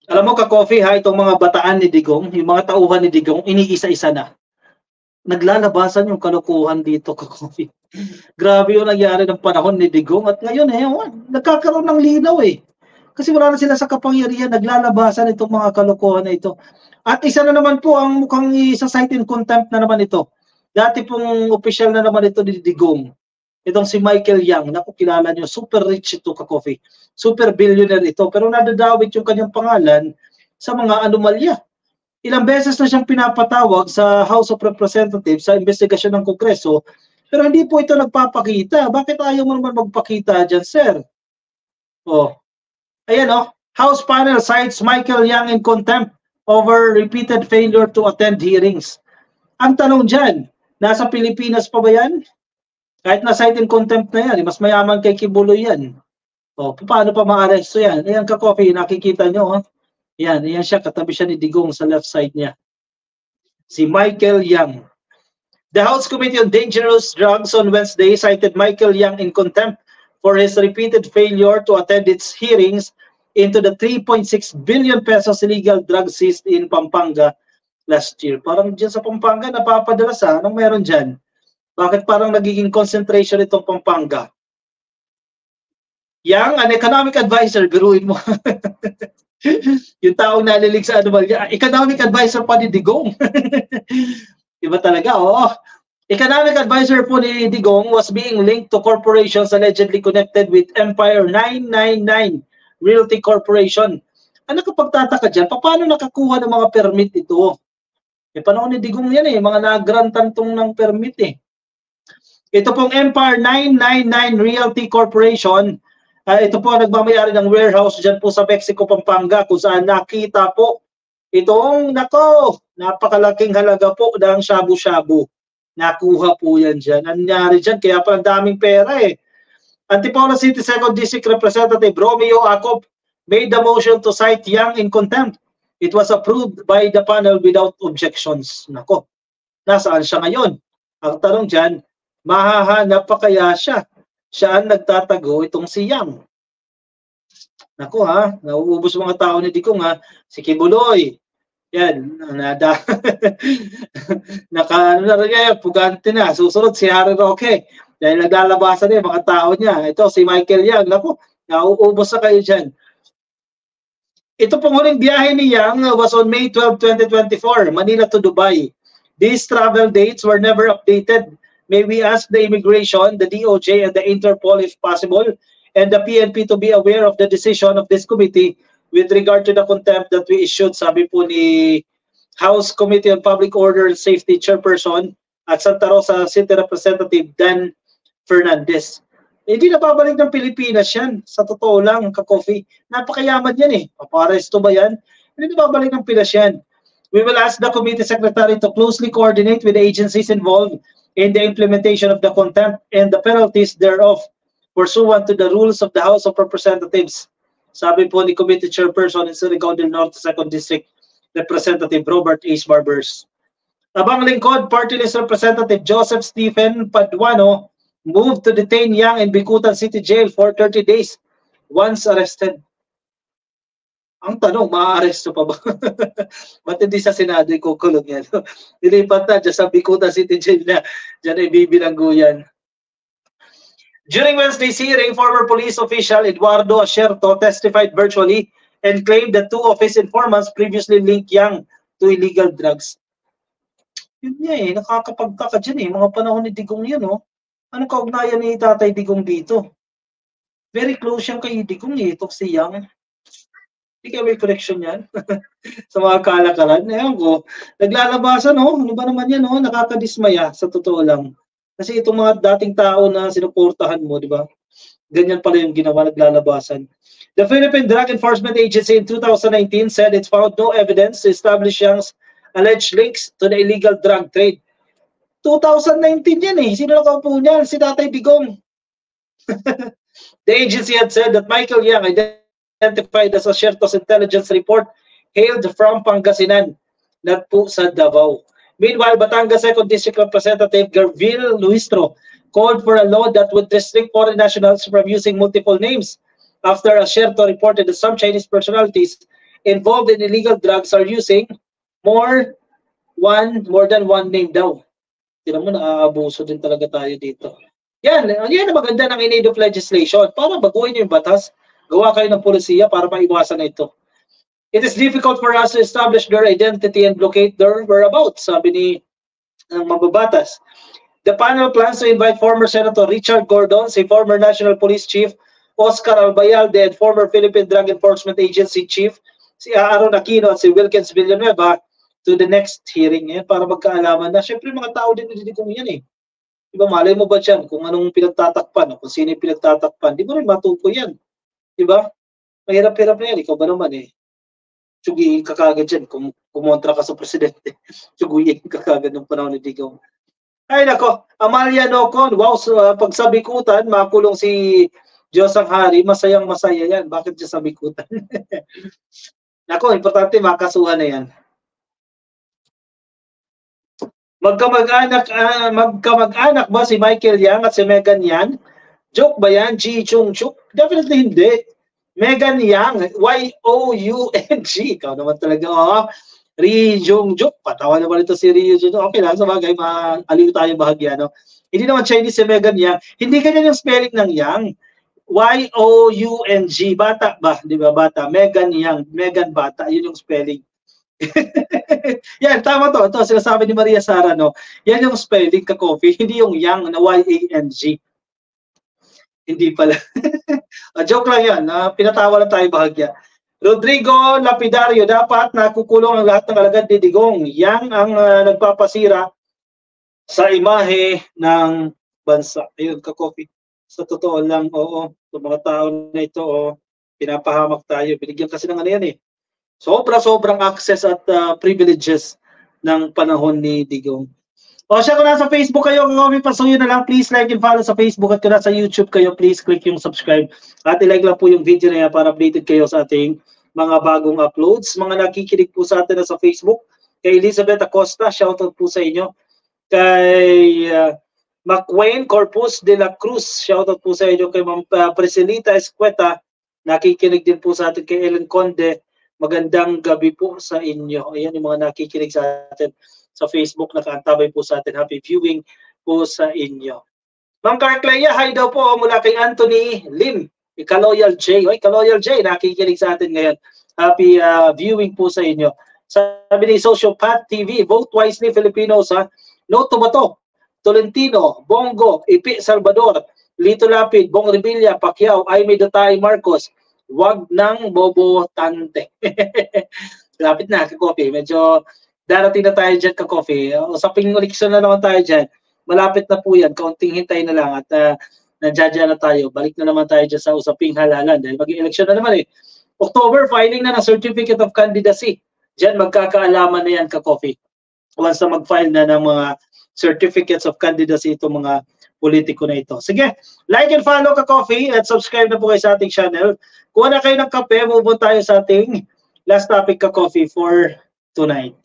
Alam mo ka-coffee ha, itong mga bataan ni Digong, yung mga tauhan ni Digong, iniisa-isa na. Naglalabasan yung kalokohan dito ka-coffee. Grabe yung nangyari ng panahon ni Digong at ngayon nagkakaroon ng linaw eh. Kasi wala na sila sa kapangyarihan, naglalabasan itong mga kalokohan na ito. At isa na naman po ang mukhang isa-cite in contempt na naman ito. Dati pong official na naman ito ni Digong. Itong si Michael Yang, naku kilala nyo, super rich ito ka-coffee. Super billionaire ito, pero nadadawit yung kanyang pangalan sa mga anomalya. Ilang beses na siyang pinapatawag sa House of Representatives sa investigasyon ng Kongreso, pero hindi po ito nagpapakita. Bakit ayaw mo naman magpakita dyan, sir? Ayan House panel cites Michael Yang in contempt over repeated failure to attend hearings. Ang tanong dyan, nasa Pilipinas pa ba yan? Kahit na cite in contempt na yan, mas mayaman kay Kibuloy yan. Paano pa ma-aresto yan? Ayan ka-coffee, nakikita nyo. Yan siya, katabi siya ni Digong sa left side niya. Si Michael Yang. The House Committee on Dangerous Drugs on Wednesday cited Michael Yang in contempt for his repeated failure to attend its hearings into the 3.6 billion pesos illegal drugs seized in Pampanga last year. Parang dyan sa Pampanga, napapadalas anong meron dyan? Bakit parang nagiging concentration itong Pampanga? Yang, an economic advisor, biruin mo. Yung taong nalilig sa anomalya, economic advisor pa ni Digong. Iba talaga, Economic advisor po ni Digong was being linked to corporations allegedly connected with Empire 999 Realty Corporation. Ano kapag tataka dyan, paano nakakuha ng mga permit ito? Panahon ni Digong yan mga nagrantan tong ng permit Ito pong Empire 999 Realty Corporation, ito po nagmamayari ng warehouse dyan po sa Mexico, Pampanga, kung saan nakita po itong, napakalaking halaga po ng shabu-shabu. Nakuha po yan dyan. Nangyari dyan, kaya parang daming pera Antipolo City 2nd District Representative Romeo Acob made the motion to cite Yang in contempt. It was approved by the panel without objections. Nasaan siya ngayon? Ang tanong dyan, mahahanap pa kaya siya? Siya ang nagtatago itong si Yang. Nauubos mga tao ni Digong si Kibuloy. Yan, pugante na. Susunod si Harry Roque. Dahil naglalabasan yung mga tao niya. Ito si Michael Yang. Nauubos na kayo dyan. Ito pong huling biyahe ni Yang was on May 12, 2024, Manila to Dubai. These travel dates were never updated. May we ask the Immigration, the DOJ, and the Interpol, if possible, and the PNP to be aware of the decision of this committee with regard to the contempt that we issued, sabi po ni House Committee on Public Order and Safety Chairperson at Santa Rosa City Representative Dan Fernandez. Hindi napabalik ng Pilipinas yan. Sa totoo lang, ka-coffee. Napakayaman yan Paparesto ba yan? Hindi napabalik ng Pinas yan. We will ask the committee secretary to closely coordinate with the agencies involved in the implementation of the contempt and the penalties thereof pursuant to the rules of the House of Representatives. Sabi po ni Committee Chairperson in Surigao del Norte 2nd District Representative Robert H. Barbers. Abang lingkod, Party List Representative Joseph Stephen Paduano moved to detain Yang in Bicutan City Jail for 30 days once arrested. Ang tanong, maa-aresto pa ba? Ba't hindi sa Senado ikukulong yan? Nilipat na dyan sa Bicutan City Jail na dyan ay bibilanggo yan. During Wednesday's hearing, former police official Eduardo Asierto testified virtually and claimed that two of his informants previously linked Yang to illegal drugs. Yun nga nakakapagtaka dyan mga panahon ni Digong yan Ano kaugnayan ni Tatay Digong dito? Very close siyang kay Digong itong si Yang. Hindi kayo may connection yan? Sa mga kalakaran. Naglalabasan ano ba naman yan nakakadismaya sa totoo lang. Kasi itong mga dating tao na sinuportahan mo, di ba? Ganyan pala yung ginawa, naglalabasan. The Philippine Drug Enforcement Agency in 2019 said it found no evidence to establish Yang's alleged links to the illegal drug trade. 2019 yan Sino nakaupo niyan? Si Tatay Digong. The agency had said that Michael Yang, identified as Asierto's intelligence report, hailed from Pangasinan, not po sa Davao. Meanwhile, Batangas 2nd District Representative Gerville Luistro called for a law that would restrict foreign nationals from using multiple names after Asierto reported that some Chinese personalities involved in illegal drugs are using more than one name daw. Tignan mo, naaabuso din talaga tayo dito. Yan ang maganda ng in aid of legislation. Para baguhin yung batas, gawa kayo ng polisiya para maiwasan na ito. It is difficult for us to establish their identity and locate their whereabouts, sabi ni mababatas. The panel plans to invite former Senator Richard Gordon, si former National Police Chief Oscar Albayalde, and former Philippine Drug Enforcement Agency Chief si Aaron Aquino at si Wilkins Villanueva to the next hearing para magkaalaman na. Siyempre mga tao din kung yan eh. Diba, malay mo ba dyan kung anong pinagtatakpan, kung sino yung pinagtatakpan, di mo rin matukoy yan. Diba? Mahirap-hirap na yan. Ikaw ba naman eh? Tsugiin ka kagad dyan kung kumontra ka sa presidente. Tsugiin ka kagad ng panahon ni Digong. Ay nako, Amalia Nocon, wow, pagsabikutan, makulong si Diyos ang Hari, masayang masaya yan. Bakit siya sabikutan? Nako, importante makasuhan na yan. Magkamag-anak ba si Michael Yang at si Megan Yang? Joke ba yan? Ji Chung Chuk? Definitely hindi. Megan Yang, Y-O-U-N-G. Ikaw naman talaga, Ri Jung Juk. Patawa naman ito si Ri Jung Juk. Okay lang, sa bagay, maaliw tayo bahagya, no? Hindi naman Chinese si Megan Yang. Hindi ganyan yung spelling ng Yang. Y-O-U-N-G. Bata ba? Di ba, bata? Megan Yang. Megan bata. Yun yung spelling. Yan, tama to. Ito, sinasabi ni Maria Sara, no? Yan yung spelling ka-coffee. Hindi yung Yang na Y-A-N-G. Hindi pala. Joke lang yan. Pinatawa lang tayo bahagya. Rodrigo Lapidario, dapat nakukulong ang lahat ng alagad ni Digong. Yang ang nagpapasira sa imahe ng bansa. Ayun, ka-coffee. Sa totoo lang, oo. Sa mga tao na ito, pinapahamak tayo. Binigyan kasi ng ano yan eh. Sobrang access at privileges ng panahon ni Digong. O siya, kung nasa Facebook kayo, pasuyo na lang, please like and follow sa Facebook, at kung nasa YouTube kayo, please click yung subscribe at i-like lang po yung video na yan para updated kayo sa ating mga bagong uploads. Mga nakikinig po sa atin na sa Facebook, kay Elizabeth Acosta, shoutout po sa inyo. Kay McWayne Corpus de la Cruz, shoutout po sa inyo. Kay Presilita Escueta, nakikinig din po sa atin. Kay Ellen Conde, magandang gabi po sa inyo. Ayan yung mga nakikinig sa atin sa Facebook, nakaantabay po sa atin. Happy viewing po sa inyo. Ma'am Carclea, hi daw po mula kay Anthony Lim. Kaloyal J. Oy, Kaloyal J, nakikinig sa atin ngayon. Happy viewing po sa inyo. Sabi ni Sociopath TV, vote wisely Filipinos, ha? No to Bato, Tolentino, Bongo, Ipi Salvador, Lito Lapid, Bong Revilla, Pacquiao, Aimee Datay Marcos. Wag nang bobotante. Lapit na, ka-coffee. Medyo darating na tayo dyan, ka-coffee. Usaping eleksyon na naman tayo dyan. Malapit na po yan. Kaunting hintay na lang at nandiyan na tayo. Balik na naman tayo dyan sa usaping halalan. Dahil mag-eleksyon na naman eh. October, filing na ng Certificate of Candidacy. Dyan magkakaalaman na yan, ka-coffee. Once na mag-file na ng mga Certificates of Candidacy itong mga politiko na ito. Sige, like and follow, ka-coffee, at subscribe na po kayo sa ating channel. Kuha na kayo ng kape, move on tayo sa ating last topic, ka-coffee, for tonight.